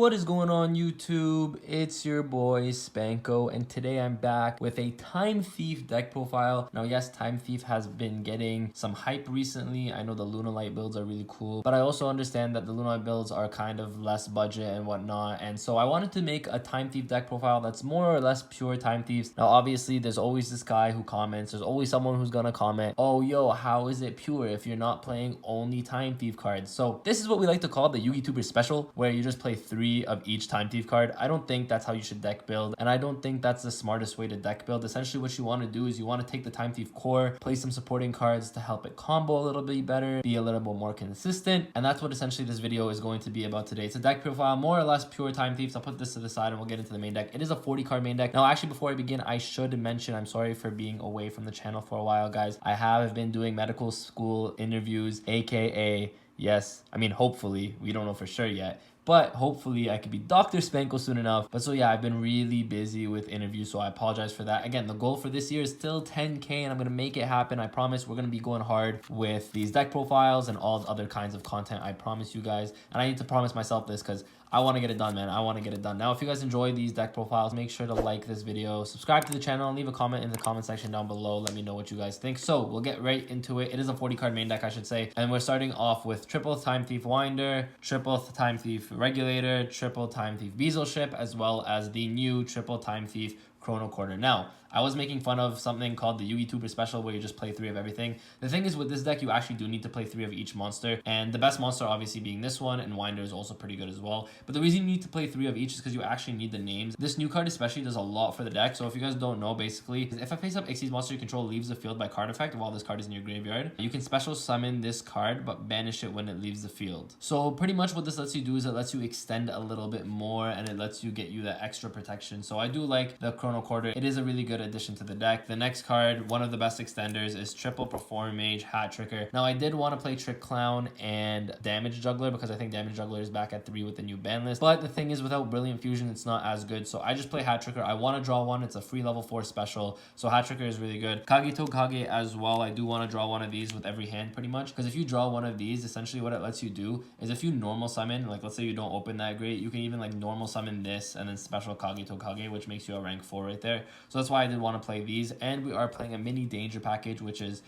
What is going on YouTube? It's your boy Spanko, and today I'm back with a Time Thief deck profile. Now yes, Time Thief has been getting some hype recently. I know the Lunalight builds are really cool, but I also understand that the Lunalight builds are kind of less budget and whatnot, and so I wanted to make a Time Thief deck profile that's more or less pure Time Thieves. Now obviously there's always this guy who comments, there's always someone who's gonna comment, oh yo, how is it pure if you're not playing only Time Thief cards? So this is what we like to call the YouTuber special, where you just play 3 of each Time Thief card. I don't think that's how you should deck build, and I don't think that's the smartest way to deck build. Essentially what you want to do is you want to take the Time Thief core, play some supporting cards to help it combo a little bit better, be a little bit more consistent, and that's what essentially this video is going to be about today. It's a deck profile, more or less pure Time Thieves. I'll put this to the side and we'll get into the main deck. It is a 40 card main deck. Now actually before I begin, I should mention I'm sorry for being away from the channel for a while, guys. I have been doing medical school interviews, aka yes, I mean hopefully, we don't know for sure yet, but hopefully I could be Dr. Spanko soon enough. But so yeah, I've been really busy with interviews, so I apologize for that. Again, the goal for this year is still 10K, and I'm gonna make it happen. I promise. We're gonna be going hard with these deck profiles and all other kinds of content. I promise you guys, and I need to promise myself this because I want to get it done, man. I want to get it done. Now, if you guys enjoy these deck profiles, make sure to like this video, subscribe to the channel, and leave a comment in the comment section down below. Let me know what you guys think. So we'll get right into it. It is a 40 card main deck, I should say. And we're starting off with triple Time Thief Winder, triple Time Thief Regulator, triple Time Thief Bezel Ship, as well as the new triple Time Thief Chrono Quarter. Now, I was making fun of something called the YouTuber special where you just play 3 of everything. The thing is with this deck, you actually do need to play 3 of each monster, and the best monster obviously being this one, and Winder is also pretty good as well. But the reason you need to play 3 of each is because you actually need the names. This new card especially does a lot for the deck. So if you guys don't know, basically, if a face-up Xyz monster you control leaves the field by card effect while this card is in your graveyard, you can special summon this card but banish it when it leaves the field. So pretty much what this lets you do is it lets you extend a little bit more, and it lets you get you that extra protection. So I do like the Chrono Quarter. It is a really good addition to the deck. The next card, one of the best extenders, is triple Perform Mage Hat Tricker. Now I did want to play Trick Clown and Damage Juggler because I think Damage Juggler is back at 3 with the new ban list, but the thing is without Brilliant Fusion it's not as good, so I just play Hat Tricker. I want to draw one. It's a free level 4 special, so Hat Tricker is really good. Kagito Kage as well. I do want to draw one of these with every hand pretty much, because if you draw one of these, essentially what it lets you do is if you normal summon, like let's say you don't open that great, you can even like normal summon this and then special Kagito Kage, which makes you a rank 4 right there. So that's why I did want to play these. And we are playing a mini danger package, which is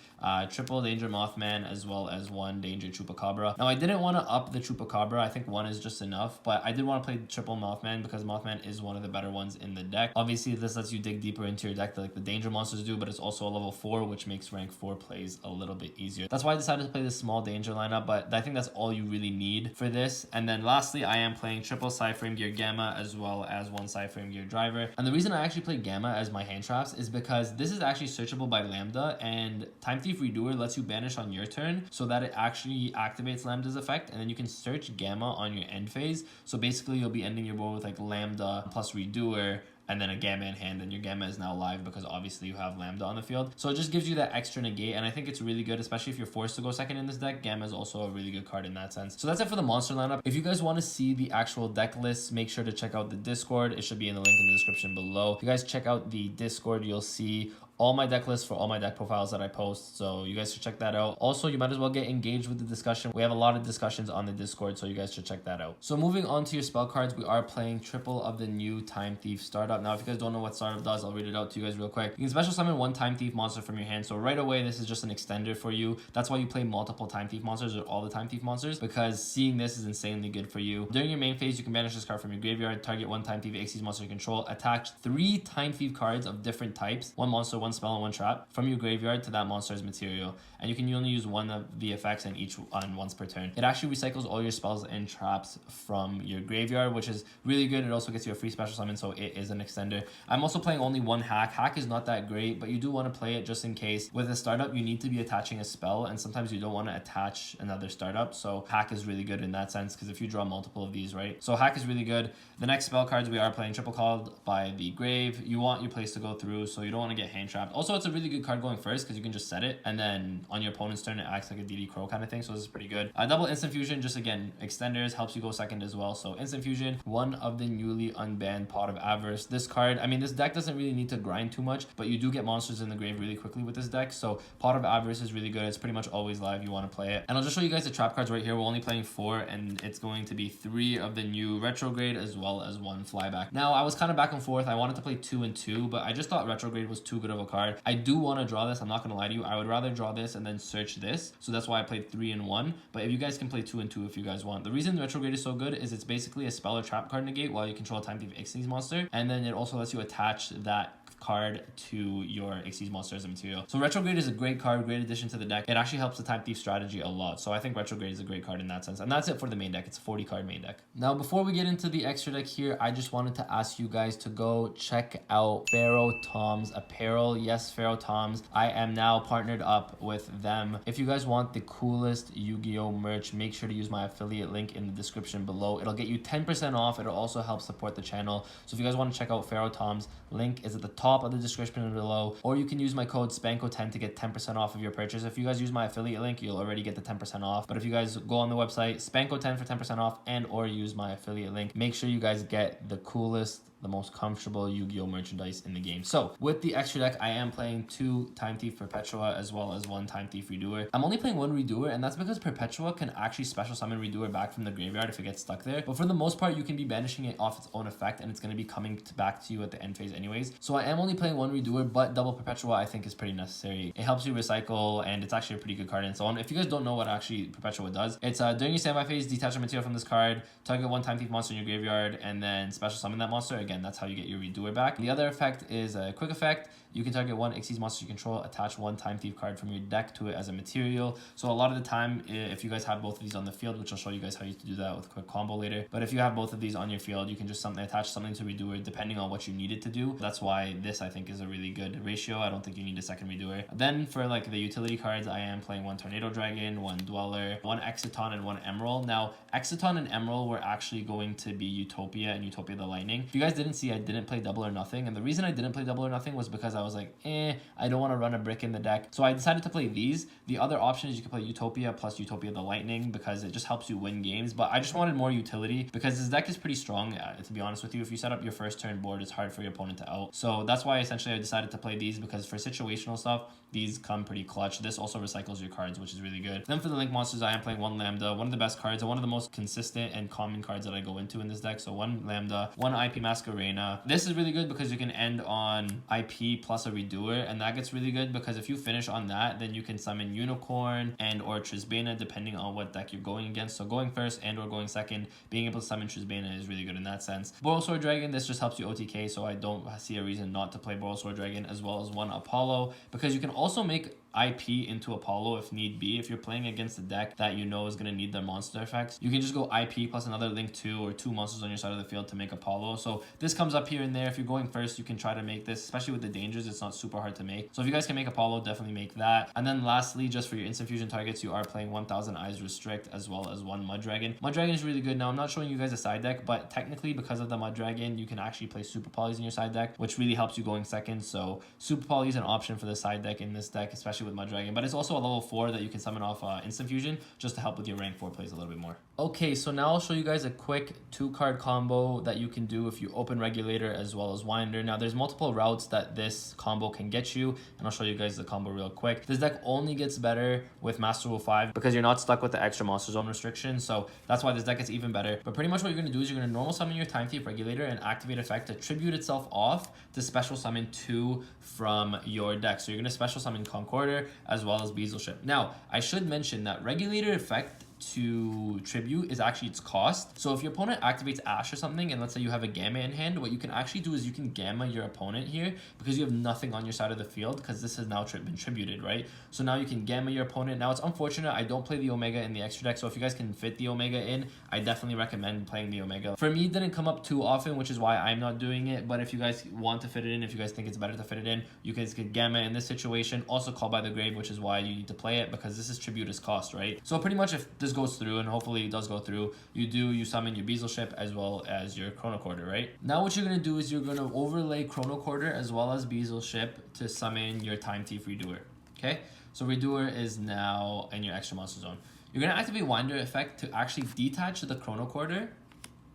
triple Danger Mothman as well as 1 Danger Chupacabra. Now I didn't want to up the Chupacabra. I think 1 is just enough, but I did want to play triple Mothman because Mothman is one of the better ones in the deck. Obviously this lets you dig deeper into your deck like the danger monsters do, but it's also a level 4, which makes rank 4 plays a little bit easier. That's why I decided to play this small danger lineup, but I think that's all you really need for this. And then lastly, I am playing triple Cyframe Gear Gamma as well as 1 Cyframe Gear Driver. And the reason I actually play Gamma as my hand traps is because this is actually searchable by Lambda, and Time Thief Redoer lets you banish on your turn so that it actually activates Lambda's effect, and then you can search Gamma on your end phase. So basically you'll be ending your board with like Lambda plus Redoer and then a Gamma in hand, and your Gamma is now live because obviously you have Lambda on the field. So it just gives you that extra negate, and I think it's really good, especially if you're forced to go second in this deck. Gamma is also a really good card in that sense. So that's it for the monster lineup. If you guys want to see the actual deck list, make sure to check out the Discord. It should be in the link in the description below. If you guys check out the Discord, you'll see all my deck lists for all my deck profiles that I post, so you guys should check that out. Also, you might as well get engaged with the discussion. We have a lot of discussions on the Discord, so you guys should check that out. So moving on to your spell cards, we are playing triple of the new Time Thief Startup. Now if you guys don't know what Startup does, I'll read it out to you guys real quick. You can special summon 1 Time Thief monster from your hand, so right away this is just an extender for you. That's why you play multiple Time Thief monsters or all the Time Thief monsters, because seeing this is insanely good for you. During your main phase, you can banish this card from your graveyard, target 1 Time Thief Xyz monster you control, attach 3 Time Thief cards of different types, 1 monster, 1 spell, and 1 trap, from your graveyard to that monster's material, and you can only use 1 of the effects in each on once per turn. It actually recycles all your spells and traps from your graveyard, which is really good. It also gets you a free special summon, so it is an extender. I'm also playing only 1 hack. Hack is not that great, but you do want to play it just in case. With a startup, you need to be attaching a spell, and sometimes you don't want to attach another startup, so hack is really good in that sense, because if you draw multiple of these, right? So hack is really good. The next spell cards, we are playing triple Called by the Grave. You want your place to go through, so you don't want to get hand trapped. Also, it's a really good card going first because you can just set it, and then on your opponent's turn, it acts like a DD Crow kind of thing. So this is pretty good. Double Instant Fusion, just again, extenders, helps you go second as well. So Instant Fusion, one of the newly unbanned Pot of Avarice. This card, I mean, this deck doesn't really need to grind too much, but you do get monsters in the grave really quickly with this deck. So Pot of Avarice is really good. It's pretty much always live. You want to play it. And I'll just show you guys the trap cards right here. We're only playing 4, and it's going to be 3 of the new Retrograde as well as 1 Flyback. Now, I was kind of back and forth. I wanted to play 2 and 2, but I just thought Retrograde was too good of a card. I do want to draw this. I'm not going to lie to you. I would rather draw this and then search this. So that's why I played 3 and 1. But if you guys can play 2 and 2 if you guys want. The reason Retrograde is so good is it's basically a spell or trap card negate while you control a Time Thief Xyz monster. And then it also lets you attach that card to your Xyz monster as a material. So Retrograde is a great card, great addition to the deck. It actually helps the Time Thief strategy a lot. So I think Retrograde is a great card in that sense. And that's it for the main deck. It's a 40 card main deck. Now, before we get into the extra deck here, I just wanted to ask you guys to go check out Pharaoh Tom's apparel. Yes, Pharaoh Tom's. I am now partnered up with them. If you guys want the coolest Yu-Gi-Oh merch, make sure to use my affiliate link in the description below. It'll get you 10% off. It'll also help support the channel. So if you guys want to check out Pharaoh Tom's, link is at the top of the description below, or you can use my code SPANKO10 to get 10% off of your purchase. If you guys use my affiliate link, you'll already get the 10% off. But if you guys go on the website, SPANKO10 for 10% off, and or use my affiliate link, make sure you guys get the coolest, the most comfortable Yu-Gi-Oh merchandise in the game. So with the extra deck, I am playing 2 Time Thief Perpetua as well as 1 Time Thief Redoer. I'm only playing 1 Redoer, and that's because Perpetua can actually special summon Redoer back from the graveyard if it gets stuck there. But for the most part, you can be banishing it off its own effect, and it's going to be coming back to you at the end phase anyways. So I am only playing 1 Redoer, but double Perpetua I think is pretty necessary. It helps you recycle, and it's actually a pretty good card and so on. If you guys don't know what actually Perpetua does, it's during your standby phase, detach a material from this card, target 1 Time Thief monster in your graveyard, and then special summon that monster. Again, that's how you get your Redoer back. The other effect is a quick effect. You can target 1 Xyz monster you control, attach 1 Time Thief card from your deck to it as a material. So a lot of the time, if you guys have both of these on the field, which I'll show you guys how you do that with a quick combo later, but if you have both of these on your field, you can just attach something to Redoer depending on what you need it to do. That's why this I think is a really good ratio. I don't think you need a second Redoer. Then for like the utility cards, I am playing 1 Tornado Dragon, 1 Dweller, 1 Exciton, and 1 Emerald. Now, Exciton and Emerald were actually going to be Utopia and Utopia the Lightning. If you guys didn't see, I didn't play Double or Nothing, and the reason I didn't play Double or Nothing was because I was like, I don't want to run a brick in the deck. So I decided to play these. The other option is you can play Utopia plus Utopia the Lightning because it just helps you win games, but I just wanted more utility because this deck is pretty strong, to be honest with you. If you set up your first turn board, it's hard for your opponent to out. So that's why essentially I decided to play these, because for situational stuff, these come pretty clutch. This also recycles your cards, which is really good. Then for the Link monsters, I am playing 1 Lambda, one of the best cards and one of the most consistent and common cards that I go into in this deck. So 1 Lambda, 1 IP Masquerena. This is really good because you can end on IP plus a Redoer, and that gets really good because if you finish on that, then you can summon Unicorn and or Trisbana depending on what deck you're going against. So going first and or going second, being able to summon Trisbana is really good in that sense. Borrelsword Dragon, this just helps you OTK, so I don't see a reason not to play Borrelsword Dragon, as well as 1 Apollo, because you can also make IP into Apollo if need be. If you're playing against a deck that you know is going to need their monster effects, you can just go IP plus another Link 2 or 2 monsters on your side of the field to make Apollo. So this comes up here and there. If you're going first, you can try to make this, especially with the dangers. It's not super hard to make. So if you guys can make Apollo, definitely make that. And then lastly, just for your instant fusion targets, you are playing 1000 Eyes Restrict as well as 1 Mud Dragon. Mud Dragon is really good. Now, I'm not showing you guys a side deck, but technically because of the Mud Dragon, you can actually play Super Polys in your side deck, which really helps you going second. So Super Poly is an option for the side deck in this deck, especially with Mud Dragon, but it's also a level 4 that you can summon off instant fusion just to help with your rank 4 plays a little bit more. Okay, so now I'll show you guys a quick 2-card combo that you can do if you open Regulator as well as Winder. Now, there's multiple routes that this combo can get you, and I'll show you guys the combo real quick. This deck only gets better with Master Rule 5 because you're not stuck with the extra Monster Zone restriction, so that's why this deck is even better. But pretty much what you're going to do is you're going to normal summon your Time Thief Regulator and activate effect to tribute itself off to special summon 2 from your deck. So you're going to special summon Concorder as well as Bezelship. Now, I should mention that Regulator effect to tribute is actually its cost. So if your opponent activates Ash or something, and let's say you have a Gamma in hand, what you can actually do is you can Gamma your opponent here because you have nothing on your side of the field because this has now been tributed, right? So now you can Gamma your opponent. Now, it's unfortunate I don't play the Omega in the extra deck, so if you guys can fit the Omega in, I definitely recommend playing the Omega. For me, it didn't come up too often, which is why I'm not doing it, but if you guys want to fit it in, if you guys think it's better to fit it in, you guys could Gamma in this situation. Also Call by the Grave, which is why you need to play it because this is tribute as cost, right? So pretty much if there's this goes through, and hopefully it does go through, you summon your bezel ship as well as your chrono quarter, right? Now what you're gonna do is you're gonna overlay chrono quarter as well as bezel ship to summon your time thief redoer. Okay, so redoer is now in your extra monster zone. You're gonna activate winder effect to actually detach the chrono quarter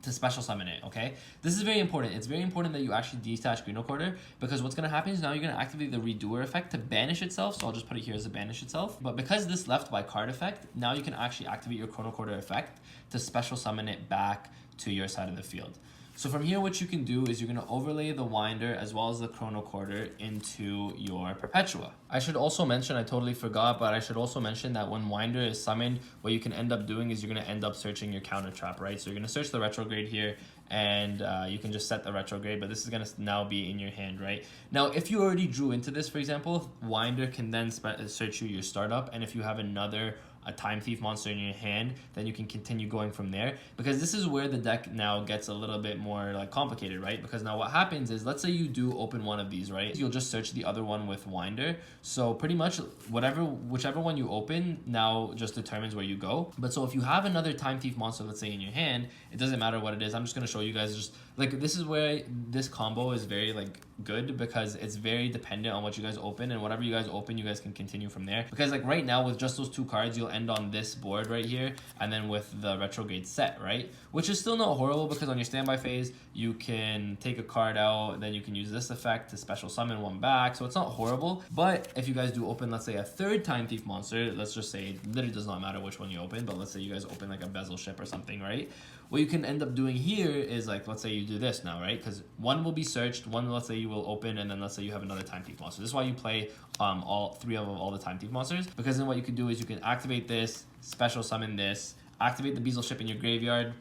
to special summon it, okay? This is very important. It's very important that you actually detach chrono quarter, because what's gonna happen is now you're gonna activate the redoer effect to banish itself. So I'll just put it here as a banish itself. But because this left by card effect, now you can actually activate your chrono quarter effect to special summon it back to your side of the field. So from here, what you can do is you're going to overlay the winder as well as the chrono quarter into your Perpetua. I should also mention, I totally forgot, but I should also mention that when winder is summoned, what you can end up doing is you're going to end up searching your counter trap, right? So you're going to search the retrograde here, and you can just set the retrograde, but this is going to now be in your hand, right? Now, if you already drew into this, for example, winder can then search you your startup, and if you have a time thief monster in your hand, then you can continue going from there, because this is where the deck now gets a little bit more like complicated, right? Because now what happens is, let's say you do open one of these, right? You'll just search the other one with winder. So pretty much whichever one you open now just determines where you go. But so if you have another time thief monster, let's say in your hand, it doesn't matter what it is. I'm just going to show you guys, just like, this is where this combo is very like good, because it's very dependent on what you guys open, and whatever you guys open, you guys can continue from there. Because like right now with just those two cards, you'll end on this board right here, and then with the retrograde set, right? Which is still not horrible, because on your standby phase, you can take a card out, then you can use this effect to special summon one back. So it's not horrible. But if you guys do open, let's say a third time thief monster, let's just say it literally does not matter which one you open, but let's say you guys open like a bezel ship or something, right? What you can end up doing here is, like, let's say you do this now, right? Because one will be searched, one, let's say you will open, and then let's say you have another time thief monster. This is why you play all three of all the time thief monsters, because then what you can do is you can activate this, special summon this, activate the bezel ship in your graveyard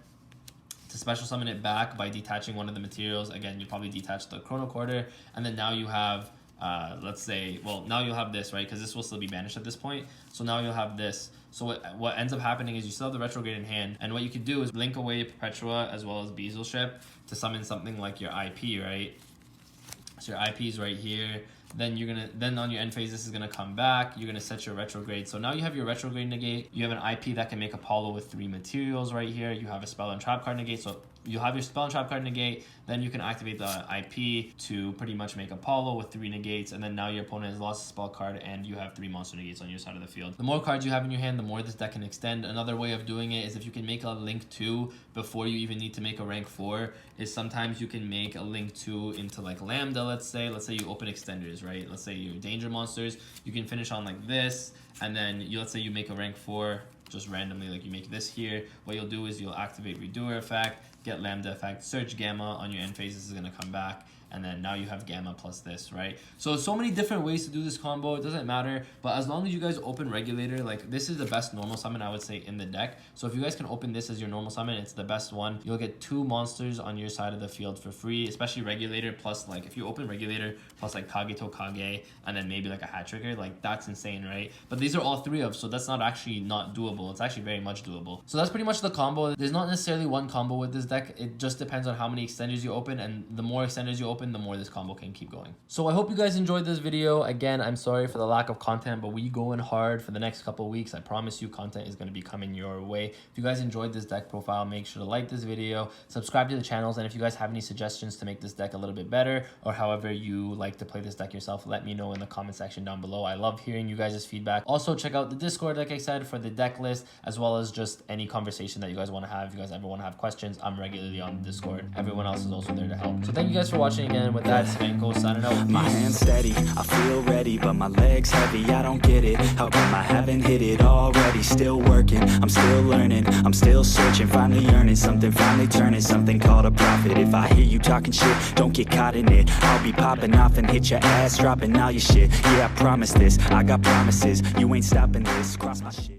to special summon it back by detaching one of the materials. Again, you probably detach the chrono quarter, and then now you have let's say, well, now you'll have this, right? Because this will still be banished at this point. So now you'll have this. So what ends up happening is you still have the retrograde in hand, and what you could do is link away Perpetua as well as bezel ship to summon something like your IP, right? So your IP is right here. Then on your end phase, this is gonna come back. You're gonna set your retrograde. So now you have your retrograde negate. You have an IP that can make Apollo with 3 materials right here. You have a spell and trap card negate. So you'll have your spell and trap card negate. Then you can activate the IP to pretty much make Apollo with 3 negates. And then now your opponent has lost a spell card, and you have 3 monster negates on your side of the field. The more cards you have in your hand, the more this deck can extend. Another way of doing it is if you can make a link 2 before you even need to make a rank 4, is sometimes you can make a link 2 into like Lambda, let's say you open extenders, right? Let's say your danger monsters, you can finish on like this, and then let's say you make a rank 4 just randomly, like you make this here. What you'll do is you'll activate redoer effect, get Lambda effect, search Gamma on your end phase. This is going to come back, and then now you have Gamma plus this, right? So many different ways to do this combo. It doesn't matter, but as long as you guys open Regulator, like this is the best normal summon, I would say, in the deck. So if you guys can open this as your normal summon, it's the best one. You'll get 2 monsters on your side of the field for free, especially Regulator plus, like, if you open Regulator plus like Kageto Kage and then maybe like a Hat Trigger, like that's insane, right? But these are all 3 of, so that's not actually not doable. It's actually very much doable. So that's pretty much the combo. There's not necessarily one combo with this deck. It just depends on how many extenders you open, and the more extenders you open, the more this combo can keep going. So I hope you guys enjoyed this video. Again, I'm sorry for the lack of content, but we going hard for the next couple of weeks. I promise you content is going to be coming your way. If you guys enjoyed this deck profile, make sure to like this video, subscribe to the channels, and if you guys have any suggestions to make this deck a little bit better, or however you like to play this deck yourself, let me know in the comment section down below. I love hearing you guys' feedback. Also, check out the Discord, like I said, for the deck list, as well as just any conversation that you guys want to have. If you guys ever want to have questions, I'm regularly on the Discord. Everyone else is also there to help. So thank you guys for watching again. With that, Spanko signing out. Peace. My hands steady, I feel ready, but my legs heavy, I don't get it. How come I haven't hit it already? Still working, I'm still learning, I'm still searching, finally earning something, finally turning something called a profit. If I hear you talking shit, don't get caught in it. I'll be popping off and hit your ass, dropping all your shit. Yeah, I promise this, I got promises, you ain't stopping this, cross my shit.